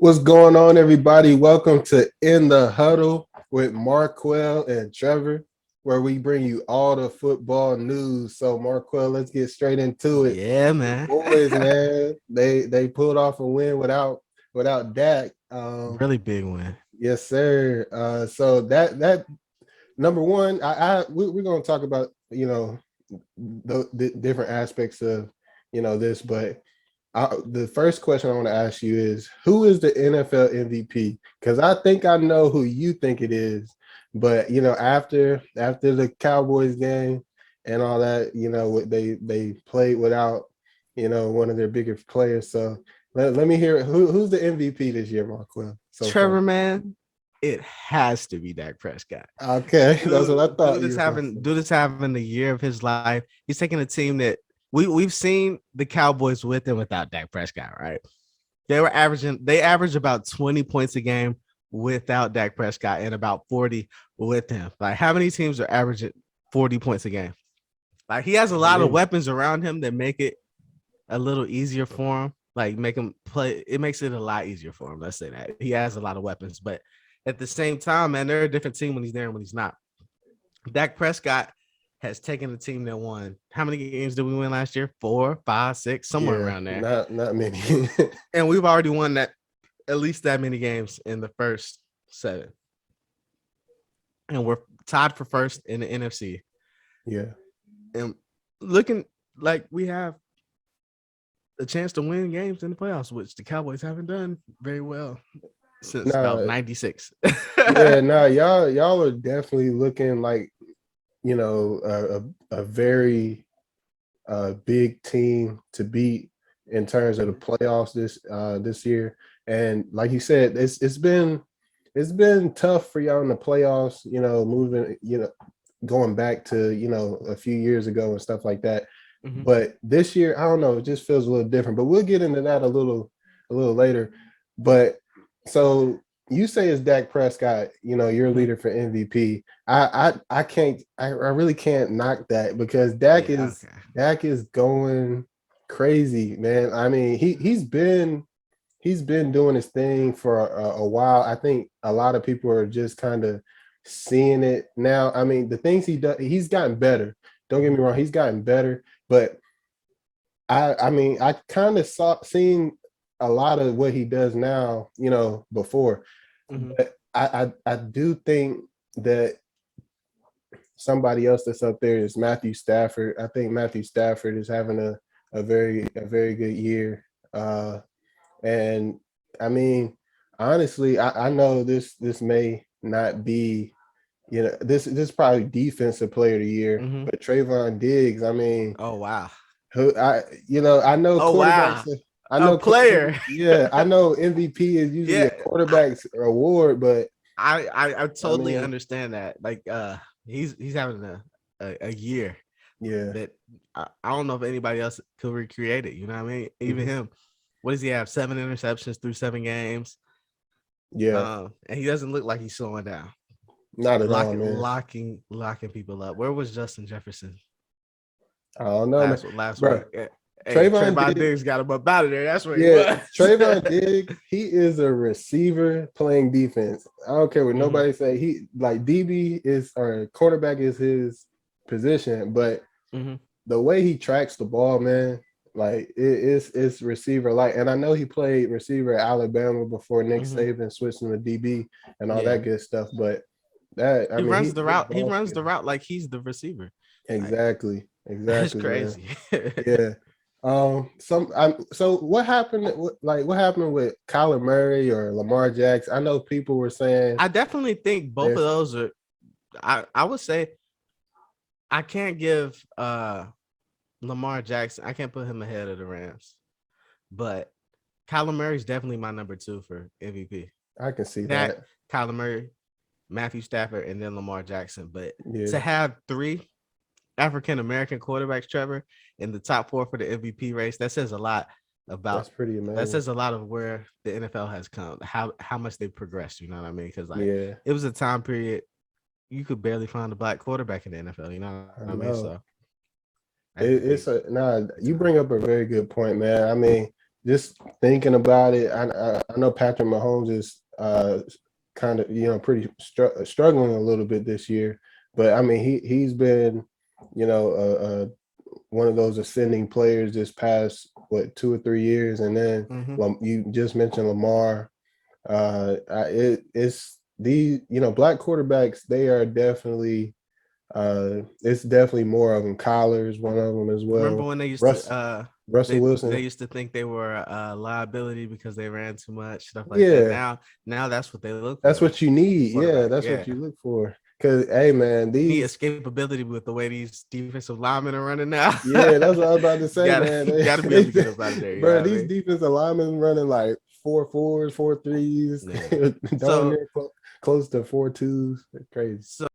What's going on, everybody? Welcome to In the Huddle with Marquell and Trevor, where we bring you all the football news. So, Marquell, let's get straight into it. Yeah, The man. boys, man, they pulled off a win without Dak. Really big win. Yes, sir. So that number one, we're gonna talk about the different aspects of this, but the first question I want to ask you is who is the NFL MVP? Because I think I know who you think it is, but after the Cowboys game and all that, they played without one of their biggest players. So let me hear who's the MVP this year, Marquell, so far. Trevor, man, it has to be Dak Prescott. Okay, that's what I Dude, thought you were going to say. dude is having the year of his life. He's taking a team that we've seen the Cowboys with and without Dak Prescott, right? They average about 20 points a game without Dak Prescott and about 40 with him. Like, how many teams are averaging 40 points a game? Like, he has a lot of weapons around him that make it a little easier for him. Like, make him play. It makes it a lot easier for him. Let's say that he has a lot of weapons, but at the same time, man, they're a different team when he's there and when he's not. Dak Prescott has taken a team that won. How many games did we win last year? 4, 5, 6, somewhere around there. Not many. And we've already won that at least that many games in the first 7. And we're tied for first in the NFC. Yeah. And looking like we have a chance to win games in the playoffs, which the Cowboys haven't done very well since about 96. Yeah, no, y'all are definitely looking like a very big team to beat in terms of the playoffs this year. And like you said, it's been tough for y'all in the playoffs, moving, going back to, a few years ago and stuff like that. Mm-hmm. But this year, I don't know, it just feels a little different. But we'll get into that a little later. But so you say it's Dak Prescott, your leader for MVP. I really can't knock that because Dak is going crazy, man. I mean, he's been doing his thing for a while. I think a lot of people are just kind of seeing it now. I mean, the things he does, he's gotten better. Don't get me wrong, he's gotten better, but I mean, I kind of seen a lot of what he does now, before. Mm-hmm. But I do think that somebody else that's up there is Matthew Stafford. I think Matthew Stafford is having a very good year. And I mean, honestly, I know this may not be, this is probably defensive player of the year, mm-hmm. but Trayvon Diggs, I mean, oh wow. I know quarterbacks. Wow. I know player. Yeah, I know MVP is usually a quarterback's award, but I totally understand that. Like he's having a year. Yeah. That I don't know if anybody else could recreate it. You know what I mean? Even him. What does he have? 7 interceptions through 7 games. Yeah. And he doesn't look like he's slowing down. Not at all, man. Locking people up. Where was Justin Jefferson? I don't know. Last week. Hey, Trayvon Diggs got him up out of there. That's what he was. Trayvon Diggs, he is a receiver playing defense. I don't care what nobody say. He like DB is or quarterback is his position, but the way he tracks the ball, man, like it's receiver like. And I know he played receiver at Alabama before Nick Saban switched him to DB and all that good stuff. But that he runs the route. He runs the route like he's the receiver. Exactly. That's crazy. Yeah. So what happened? What happened with Kyler Murray or Lamar Jackson? I know people were saying. I definitely think both of those are. I would say I can't give Lamar Jackson. I can't put him ahead of the Rams, but Kyler Murray is definitely my number 2 for MVP. I can see that. Kyler Murray, Matthew Stafford, and then Lamar Jackson. But to have 3 African-American quarterbacks, Trevor, in the top 4 for the MVP race, that says a lot about. That's pretty amazing. That says a lot of where the NFL has come, how much they've progressed. You know what I mean? Because it was a time period you could barely find a black quarterback in the NFL. You know what I mean? So you bring up a very good point, man. I mean, just thinking about it, I know Patrick Mahomes is kind of pretty struggling a little bit this year, but I mean he's been one of those ascending players this past 2 or 3 years, and then Mm-hmm. you just mentioned Lamar. It's these black quarterbacks. They are definitely it's definitely more of them. Kyler's one of them as Remember well. when they used Russ to Russell they Wilson. used to think they were a liability because they ran too much, stuff like that. Yeah, Now that's what they look that's for. what you need. Yeah, Quarterback, that's what yeah. you look for. Cause hey man, Need these escapability with the way these defensive linemen are running now. yeah, that's what I was about to say, man. Gotta be able to get up out of there. You Bro, know what I these mean? defensive linemen running like 4 4s, 4 3s, Yeah. darn So near close to 4 2s. Crazy. so